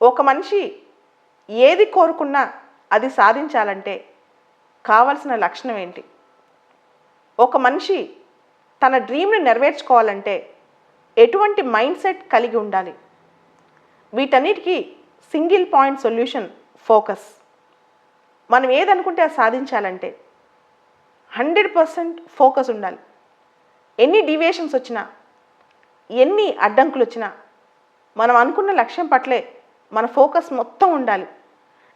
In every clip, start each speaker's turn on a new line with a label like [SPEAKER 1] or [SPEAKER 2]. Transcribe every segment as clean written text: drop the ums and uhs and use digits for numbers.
[SPEAKER 1] ఒక మనిషి ఏది కోరుకున్నా అది సాధించాలంటే కావాల్సిన లక్షణం ఏంటి? ఒక మనిషి తన డ్రీమ్‌ని నెరవేర్చుకోవాలంటే ఎటువంటి మైండ్ సెట్ కలిగి ఉండాలి? వీటన్నిటికీ సింగిల్ పాయింట్ సొల్యూషన్ ఫోకస్. మనం ఏదనుకుంటే అది సాధించాలంటే 100% ఫోకస్ ఉండాలి. ఎన్ని డీవియేషన్స్ వచ్చినా, ఎన్ని అడ్డంకులు వచ్చినా మనం అనుకున్న లక్ష్యం పట్లే మన ఫోకస్ మొత్తం ఉండాలి.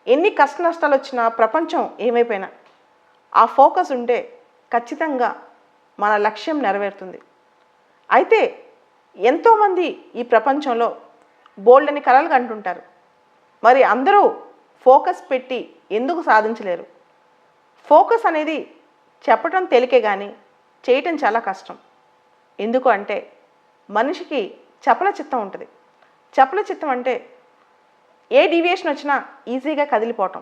[SPEAKER 1] ఎన్ని కష్ట నష్టాలు వచ్చినా, ప్రపంచం ఏమైపోయినా ఆ ఫోకస్ ఉంటే ఖచ్చితంగా మన లక్ష్యం నెరవేరుతుంది. అయితే ఎంతోమంది ఈ ప్రపంచంలో బోల్డని కలలు కంటుంటారు. మరి అందరూ ఫోకస్ పెట్టి ఎందుకు సాధించలేరు? ఫోకస్ అనేది చెప్పటం తేలికే కానీ చేయటం చాలా కష్టం. ఎందుకు అంటే మనిషికి చపల చిత్తం ఉంటుంది. చపల చిత్తం అంటే ఏ డీవియేషన్ వచ్చినా ఈజీగా కదిలిపోవటం,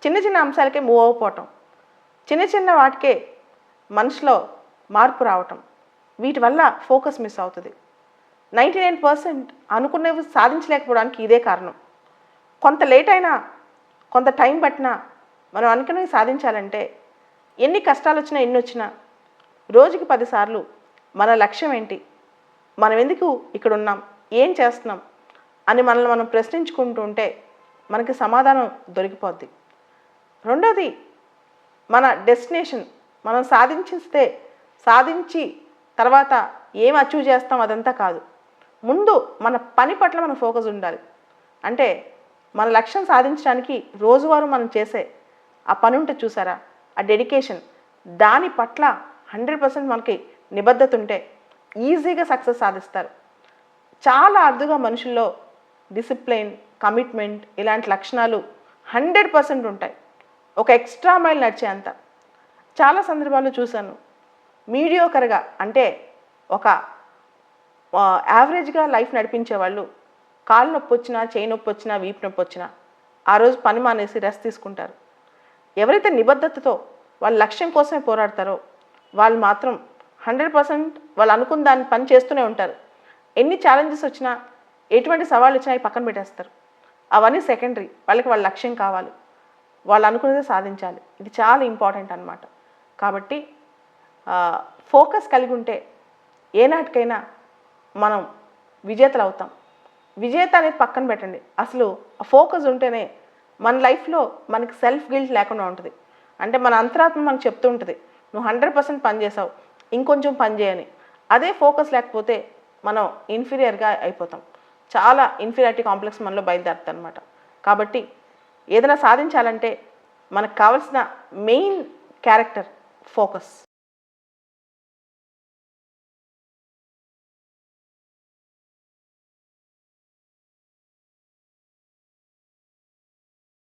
[SPEAKER 1] చిన్న చిన్న అంశాలకే మూవ్ అయిపోవటం, చిన్న చిన్న వాటికే మనసులో మార్పు రావటం, వీటి వల్ల ఫోకస్ మిస్ అవుతుంది. 99% అనుకునేవి సాధించలేకపోవడానికి ఇదే కారణం. కొంత లేట్ అయినా, కొంత టైం పట్టినా మనం అనుకునేవి సాధించాలంటే ఎన్ని కష్టాలు వచ్చినా, ఎన్ని వచ్చినా రోజుకి 10 సార్లు మన లక్ష్యం ఏంటి, మనం ఎందుకు ఇక్కడ ఉన్నాం, ఏం చేస్తున్నాం అని మనల్ని మనం ప్రశ్నించుకుంటూ ఉంటే మనకి సమాధానం దొరికిపోద్ది. రెండోది, మన డెస్టినేషన్ మనం సాధించి తర్వాత ఏం అచీవ్ చేస్తాం అదంతా కాదు. ముందు మన పని పట్ల మన ఫోకస్ ఉండాలి. అంటే మన లక్ష్యం సాధించడానికి రోజువారీ మనం చేసే ఆ పని ఉంటే చూసారా, ఆ డెడికేషన్, దాని పట్ల 100% మనకి నిబద్ధత ఉంటే ఈజీగా సక్సెస్ సాధిస్తారు. చాలా అరుదుగా మనుషుల్లో డిసిప్లిన్, కమిట్మెంట్ ఇలాంటి లక్షణాలు 100% ఉంటాయి. ఒక ఎక్స్ట్రా మైల్ నడిచేంత. చాలా సందర్భాల్లో చూశాను, మీడియోకర్గా అంటే ఒక యావరేజ్గా లైఫ్ నడిపించే వాళ్ళు కాలు నొప్పి వచ్చినా, చేయి నొప్పి వచ్చినా, వీపు నొప్పి వచ్చినా ఆ రోజు పని మానేసి రెస్ట్ తీసుకుంటారు. ఎవరైతే నిబద్ధతతో వాళ్ళ లక్ష్యం కోసమే పోరాడతారో వాళ్ళు మాత్రం 100% వాళ్ళు అనుకున్న దాన్ని పని చేస్తూనే ఉంటారు. ఎన్ని ఛాలెంజెస్ వచ్చినా, ఎటువంటి సవాళ్ళు వచ్చినా అవి పక్కన పెట్టేస్తారు. అవన్నీ సెకండరీ. వాళ్ళకి వాళ్ళ లక్ష్యం కావాలి, వాళ్ళు అనుకున్నదే సాధించాలి. ఇది చాలా ఇంపార్టెంట్ అన్నమాట. కాబట్టి ఫోకస్ కలిగి ఉంటే ఏనాటికైనా మనం విజేతలు అవుతాం. విజేత అనేది పక్కన పెట్టండి, అసలు ఆ ఫోకస్ ఉంటేనే మన లైఫ్లో మనకి సెల్ఫ్ గిల్ట్ లేకుండా ఉంటుంది. అంటే మన అంతరాత్మ మనకు చెప్తూ ఉంటుంది, నువ్వు 100% పని చేసావు, ఇంకొంచెం పని చేయని. అదే ఫోకస్ లేకపోతే మనం ఇన్ఫీరియర్గా అయిపోతాం. చాలా ఇన్ఫీరియారిటీ కాంప్లెక్స్ మనలో బయలుదేరుతుంది అనమాట. కాబట్టి ఏదైనా సాధించాలంటే మనకు కావాల్సిన మెయిన్ క్యారెక్టర్ ఫోకస్.